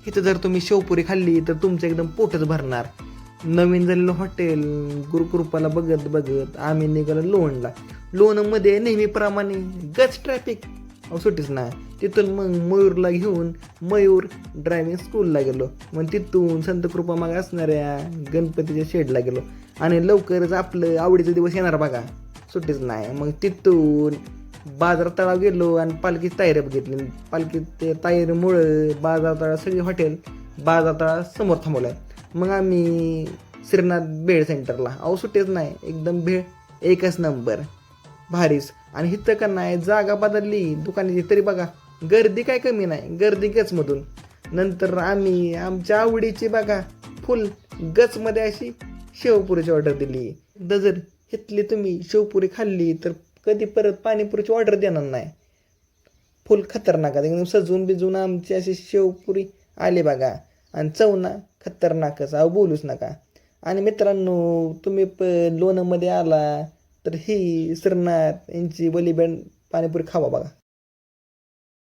इथं जर तुम्ही शेवपुरी खाल्ली तर तुमचं एकदम पोटच भरणार. नवीन झालेलं हॉटेल गुरुकृपाला बघत बघत आम्ही निघालो लोणला. लोणमध्ये नेहमीप्रमाणे गच ट्रॅफिक सुटीच नाही. तिथून मग मयूरला घेऊन मयूर ड्रायव्हिंग स्कूलला गेलो. मग तिथून संतकृपा माग असणाऱ्या गणपतीच्या शेडला गेलो. आणि लवकरच आपलं आवडीचा दिवस येणार बघा, सुट्टीच नाही. मग तिथून बाजार तळाव गेलो आणि पालखीची तयारी बघितली. पालखी तयारीमुळं बाजार तळा सगळी हॉटेल बाजार तळा समोर थांबवलं आहे. मग आम्ही श्रीनाथ भेळ सेंटरला. सुट्टीच नाही, एकदम भेळ एकच नंबर भारीच. आणि इथं का नाही जागा बदलली दुकानाची तरी बघा गर्दी काय कमी नाही, गर्दी गचमधून. नंतर आम्ही आमच्या आवडीची बघा फुल गचमध्ये अशी शेवपुरीची ऑर्डर दिली. जर इथली तुम्ही शेवपुरी खाल्ली तर कधी परत पाणीपुरीची ऑर्डर देणार नाही. फुल खतरनाक एकदम सजून बिजून आमची अशी शेवपुरी आली बघा. आणि चवना खतरनाकच, बोलूच नका. आणि मित्रांनो तुम्ही लोणमध्ये आला तर ही श्रीनाथ यांची वलीबेंड पाणीपुरी खावा बघा.